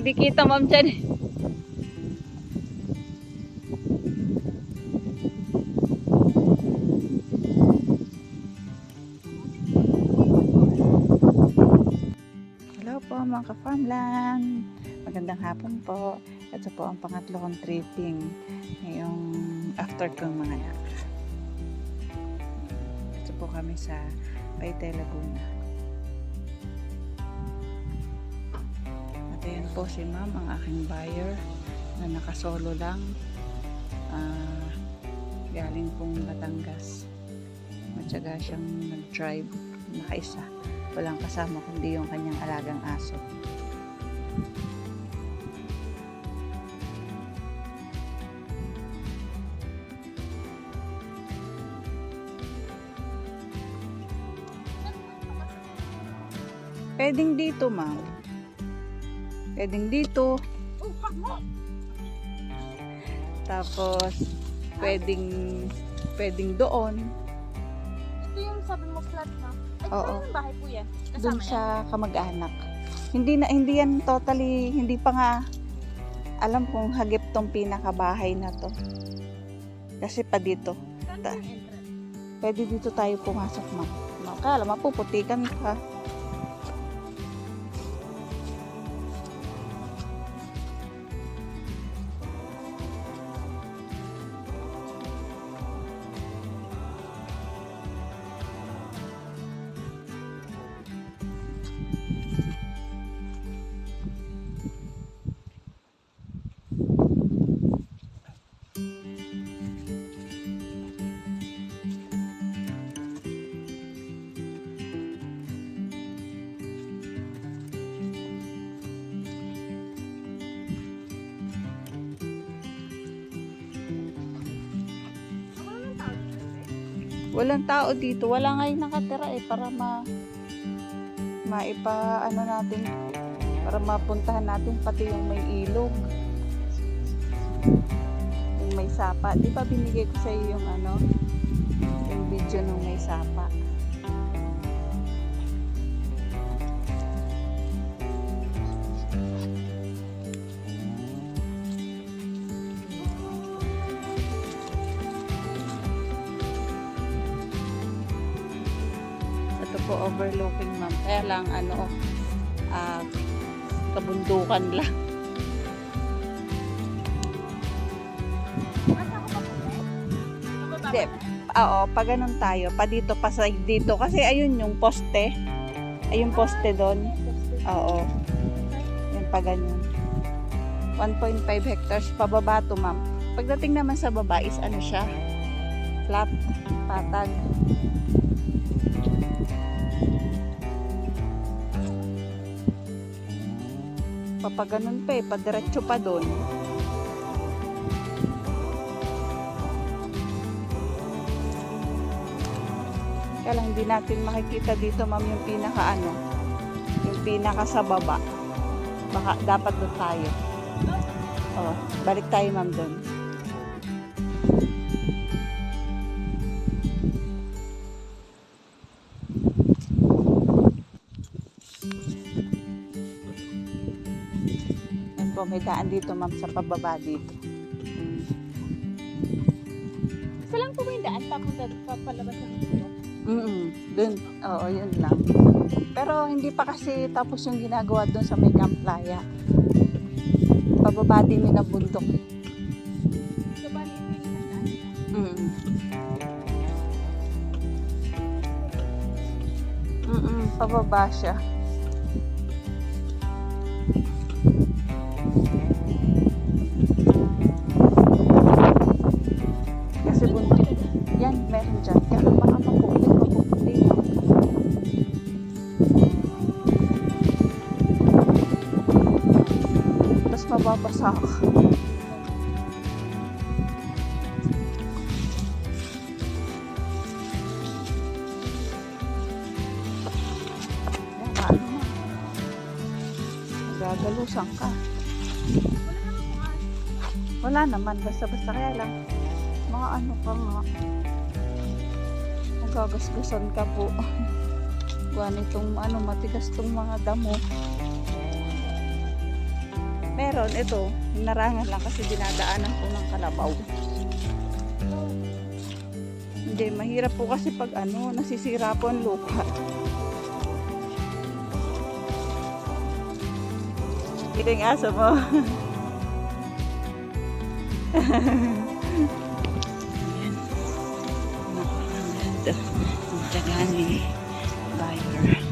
Hindi kita ma'am dyan eh. Hello po mga ka-farmland. Magandang hapon po. Ito po ang pangatlo kong tripping ngayong after kong mga anak. Ito po kami sa Paitay, Laguna. At ayan po si ma'am, ang aking buyer na nakasolo lang. Galing pong Batangas. Matyaga siyang nag-drive. Nakaisa. Walang kasama kundi yung kanyang alagang aso. Pwedeng dito, ma'am. Pwedeng dito. Tapos, pwedeng doon. Ito yung sabi mo flat na. Ay, Oo. saan yung bahay po yan? Doon Kasama sa kamag-anak. Hindi yan totally, hindi pa nga alam kung hagip tong pinakabahay na to. Kasi pa dito. yan? Saan yung entrance? Pwede dito tayo pumasok, ma'am. Kala mapuputikan ka. Walang tao dito. Wala nga yung nakatira eh para maipa natin, para mapuntahan natin pati yung may ilog. Yung may sapa. Di ba binigay ko sa iyo yung yung video ng may sapa. Ito po overlooking, ma'am. Kaya lang kabundukan lang. Asa ko pa po eh? Mababa Hindi. Oo, pa ganun tayo. Pa dito, pa sa dito. Kasi ayun yung poste. Ayun poste doon. Oo. Yan pa ganun. 1.5 hectares pababa to, ma'am. Pagdating naman sa baba is siya? Flat. Patag. Papaganon pa eh. Padiretso pa doon. Kaya lang hindi natin makikita dito, ma'am, yung yung pinaka sa baba. Baka dapat doon tayo. Oh, balik tayo, ma'am, doon. Yan po, may daan dito, ma'am, sa pababa dito. Isa lang po ba yung daan? Papalabas ng ito? Dun. Oo, yun lang. Pero hindi pa kasi tapos yung ginagawa dun sa may Camp Playa. Pababa din yun ang bundok eh. So, bali ito yung isang daan. Pababa siya. Kasi bundok. Yan, meron dyan. Kaya baka mapuputi. Tapos mababasa ka. Yan, paano na? Gagalusan ka. Wala naman. Basta-basta kaya lang. Mga ka nga. Magagasgasan ka po. Kuha nitong matigas tong mga damo. Meron, ito. Narangan lang kasi dinadaanan ko ng kalabaw. Hindi, mahirap po kasi pag nasisira po ang lupa. Ito yung aso mo. Ayan. Napakaganda. Ang tiyaga ni buyer.